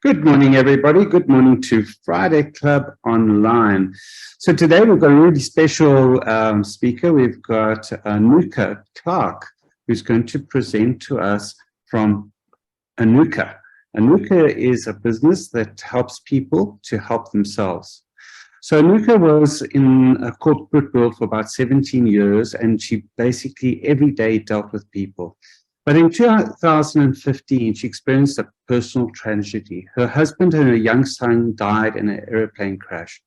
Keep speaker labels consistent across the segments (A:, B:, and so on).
A: Good morning, everybody. Good morning to Friday Club Online. So today we've got a really special speaker. We've got Anouka Clark, who's going to present to us from Anouka. Anouka is a business that helps people to help themselves. So Anouka was in a corporate world for about 17 years, and she basically every day dealt with people. But in 2015, she experienced a personal tragedy. Her husband and her young son died in an airplane crash,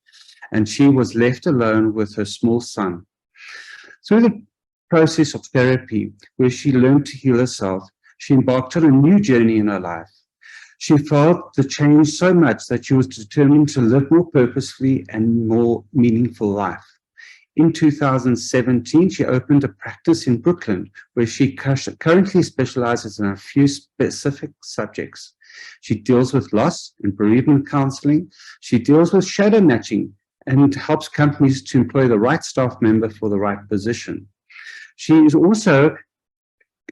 A: and she was left alone with her small son. Through the process of therapy, where she learned to heal herself, she embarked on a new journey in her life. She felt the change so much that she was determined to live more purposefully and more meaningful life. In 2017, she opened a practice in Brooklyn, where she currently specializes in a few specific subjects. She deals with loss and bereavement counseling. She deals with shadow matching and helps companies to employ the right staff member for the right position. She is also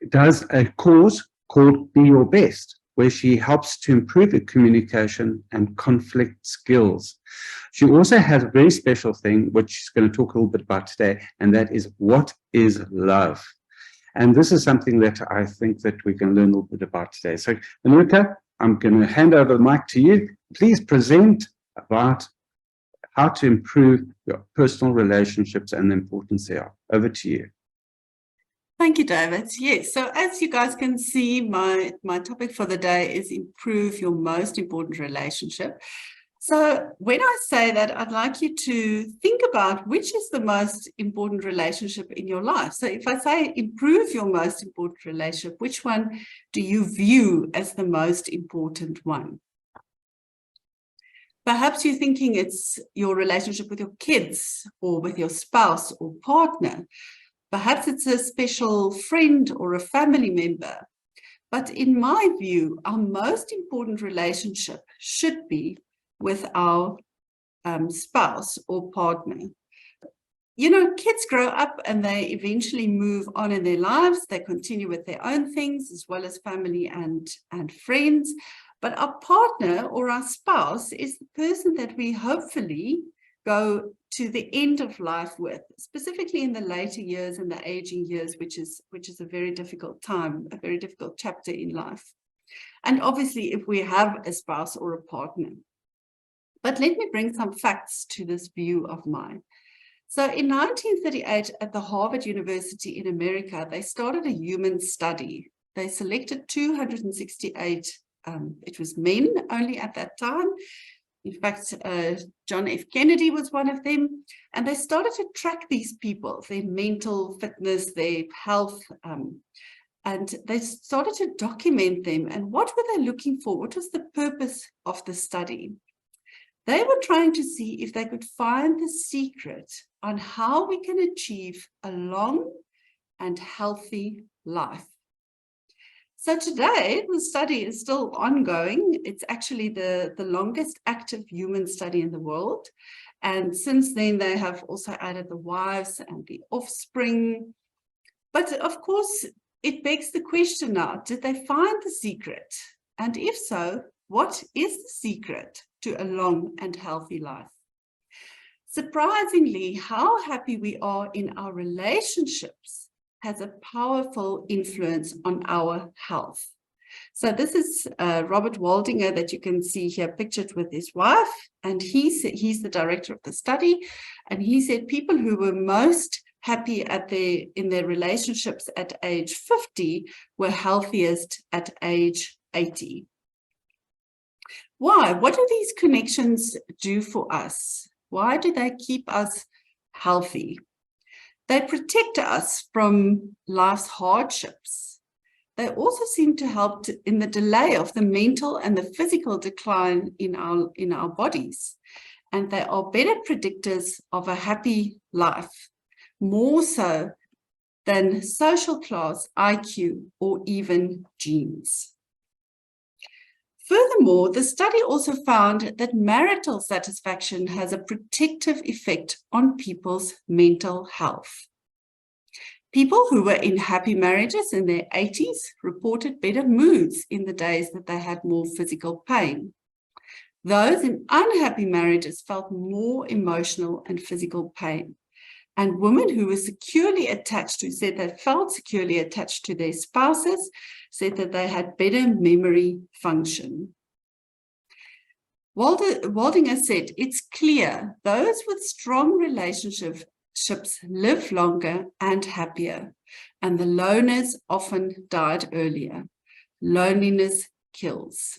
A: does a course called Be Your Best, where she helps to improve her communication and conflict skills. She also has a very special thing, which she's going to talk a little bit about today, and that is what is love. And this is something that I think that we can learn a little bit about today. So, Anouka, I'm going to hand over the mic to you. Please present about how to improve your personal relationships and the importance they are. Over to you.
B: Thank you, David. Yes, so as you guys can see, my topic for the day is improve your most important relationship. So when I say that, I'd like you to think about which is the most important relationship in your life. So if I say improve your most important relationship, which one do you view as the most important one? Perhaps you're thinking it's your relationship with your kids or with your spouse or partner. Perhaps it's a special friend or a family member. But in my view, our most important relationship should be with our spouse or partner. You know, kids grow up and they eventually move on in their lives. They continue with their own things as well as family and friends. But our partner or our spouse is the person that we hopefully go to the end of life with, specifically in the later years and the aging years, which is a very difficult time, a very difficult chapter in life. And obviously, if we have a spouse or a partner. But let me bring some facts to this view of mine. So in 1938 at the Harvard University in America, they started a human study. They selected 268, it was men only at that time. In fact, John F. Kennedy was one of them. And they started to track these people, their mental fitness, their health, and they started to document them. And what were they looking for? What was the purpose of the study? They were trying to see if they could find the secret on how we can achieve a long and healthy life. So today, the study is still ongoing. It's actually the longest active human study in the world. And since then, they have also added the wives and the offspring. But of course, it begs the question now, did they find the secret? And if so, what is the secret to a long and healthy life? Surprisingly, how happy we are in our relationships has a powerful influence on our health. So this is Robert Waldinger that you can see here pictured with his wife, and he's the director of the study, and he said people who were most happy in their relationships at age 50 were healthiest at age 80. Why? What do these connections do for us? Why do they keep us healthy? They protect us from life's hardships. They also seem to help in the delay of the mental and the physical decline in our bodies. And they are better predictors of a happy life, more so than social class, IQ, or even genes. Furthermore, the study also found that marital satisfaction has a protective effect on people's mental health. People who were in happy marriages in their 80s reported better moods in the days that they had more physical pain. Those in unhappy marriages felt more emotional and physical pain. And women who were securely attached, who said they felt securely attached to their spouses, said that they had better memory function. Waldinger said, it's clear those with strong relationships live longer and happier, and the loners often died earlier. Loneliness kills.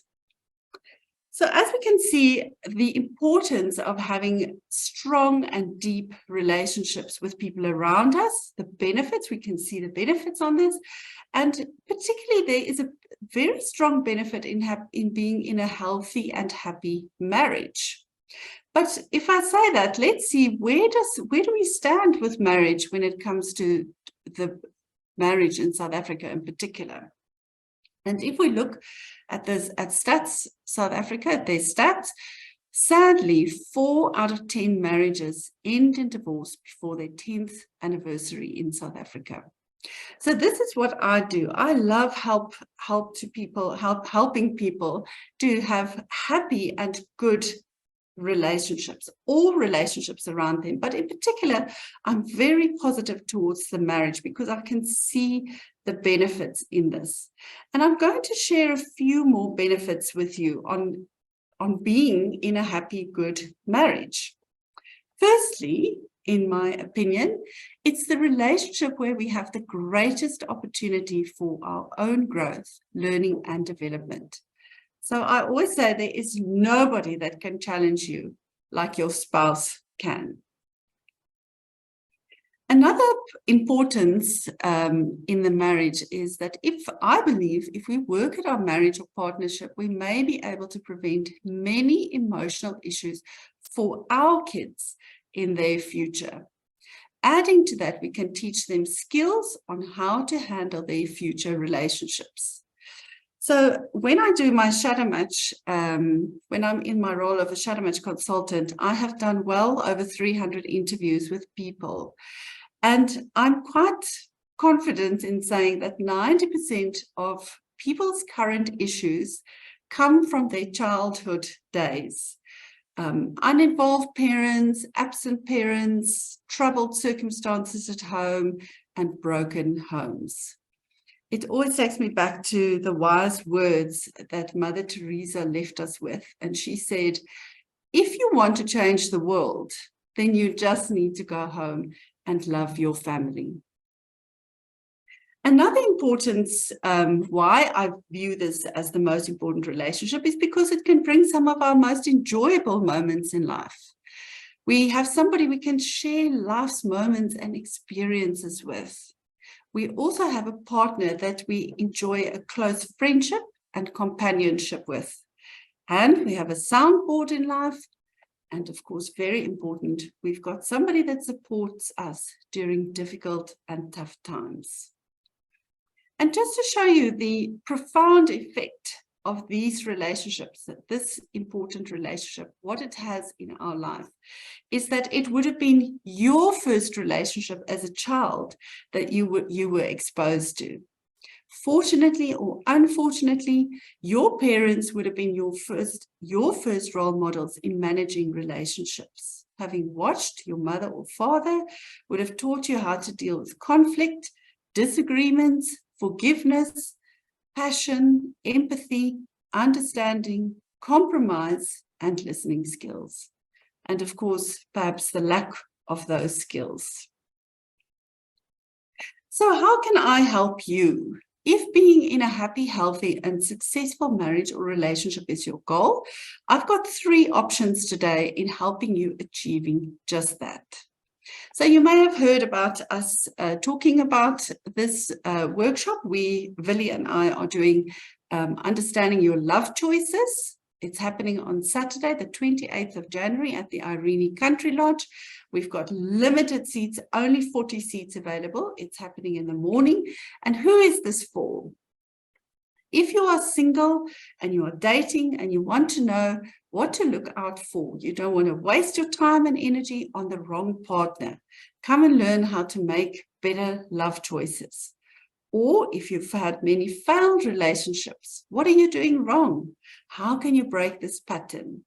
B: So as we can see, the importance of having strong and deep relationships with people around us, the benefits, we can see the benefits on this. And particularly there is a very strong benefit in being in a healthy and happy marriage. But if I say that, let's see, where do we stand with marriage when it comes to the marriage in South Africa in particular? And if we look at Stats South Africa, at their stats, sadly, 4 out of 10 marriages end in divorce before their 10th anniversary in South Africa. So this is what I do. I love helping people to have happy and good relationships, all relationships around them. But in particular, I'm very positive towards the marriage because I can see the benefits in this. And I'm going to share a few more benefits with you on being in a happy, good marriage. Firstly, in my opinion, it's the relationship where we have the greatest opportunity for our own growth, learning, and development. So I always say there is nobody that can challenge you like your spouse can. Another importance in the marriage is that I believe if we work at our marriage or partnership, we may be able to prevent many emotional issues for our kids in their future. Adding to that, we can teach them skills on how to handle their future relationships. So when I do my shadow match, when I'm in my role of a shadow match consultant, I have done well over 300 interviews with people. And I'm quite confident in saying that 90% of people's current issues come from their childhood days. Uninvolved parents, absent parents, troubled circumstances at home, and broken homes. It always takes me back to the wise words that Mother Teresa left us with. And she said, if you want to change the world, then you just need to go home and love your family. Another importance why I view this as the most important relationship is because it can bring some of our most enjoyable moments in life. We have somebody we can share life's moments and experiences with. We also have a partner that we enjoy a close friendship and companionship with. And we have a soundboard in life. And of course, very important, we've got somebody that supports us during difficult and tough times. And just to show you the profound effect of these relationships, that this important relationship, what it has in our life, is that it would have been your first relationship as a child that you were exposed to. Fortunately or unfortunately, your parents would have been your first role models in managing relationships. Having watched your mother or father would have taught you how to deal with conflict, disagreements, forgiveness, passion, empathy, understanding, compromise, and listening skills. And of course, perhaps the lack of those skills. So how can I help you? If being in a happy, healthy, and successful marriage or relationship is your goal, I've got 3 options today in helping you achieving just that. So you may have heard about us talking about this workshop. Willie and I are doing Understanding Your Love Choices. It's happening on Saturday, the 28th of January at the Irene Country Lodge. We've got limited seats, only 40 seats available. It's happening in the morning. And who is this for? If you are single and you are dating and you want to know what to look out for, you don't want to waste your time and energy on the wrong partner, come and learn how to make better love choices. Or if you've had many failed relationships, what are you doing wrong? How can you break this pattern?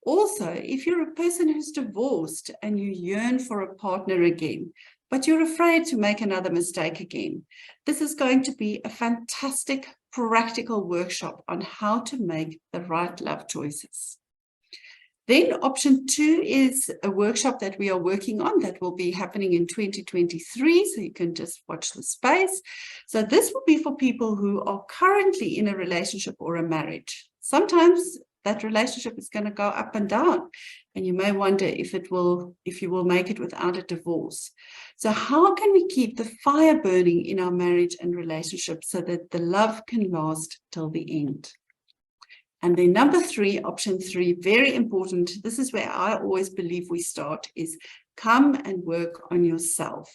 B: Also, if you're a person who's divorced and you yearn for a partner again, but you're afraid to make another mistake again, this is going to be a fantastic practical workshop on how to make the right love choices. Then option 2 is a workshop that we are working on that will be happening in 2023, so you can just watch the space. So this will be for people who are currently in a relationship or a marriage. Sometimes that relationship is going to go up and down, and you may wonder if you will make it without a divorce. So how can we keep the fire burning in our marriage and relationship so that the love can last till the end? And then number 3, option 3, very important. This is where I always believe we start, is come and work on yourself.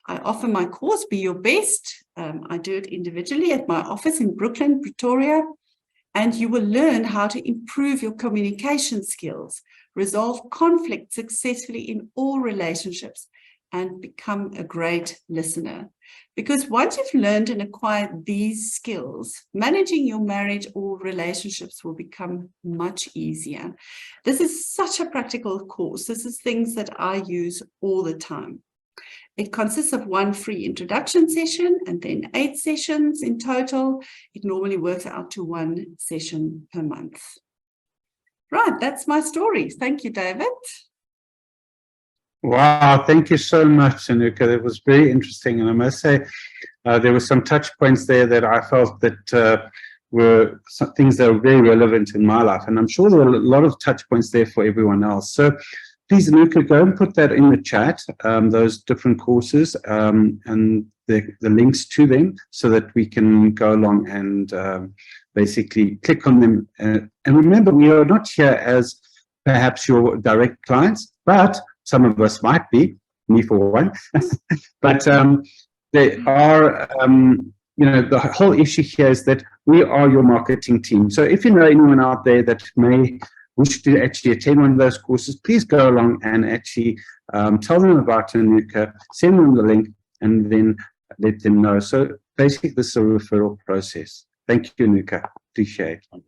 B: I offer my course, Be Your Best. I do it individually at my office in Brooklyn, Pretoria. And you will learn how to improve your communication skills, resolve conflict successfully in all relationships, and become a great listener. Because once you've learned and acquired these skills, managing your marriage or relationships will become much easier. This is such a practical course. This is things that I use all the time. It consists of 1 free introduction session and then 8 sessions in total. It normally works out to 1 session per month. Right, that's my story. Thank you, David.
A: Wow, thank you so much, Anouka. That was very interesting. And I must say, there were some touch points there that I felt that were some things that were very relevant in my life. And I'm sure there were a lot of touch points there for everyone else. So please, Anouka, go and put that in the chat, those different courses and the links to them, so that we can go along and basically click on them. And remember, we are not here as perhaps your direct clients, but some of us might be, me for one. But they are, the whole issue here is that we are your marketing team. So if you know anyone out there that may wish to actually attend one of those courses, please go along and actually tell them about Anouka, send them the link, and then let them know. So basically, this is a referral process. Thank you, Anouka. Appreciate it.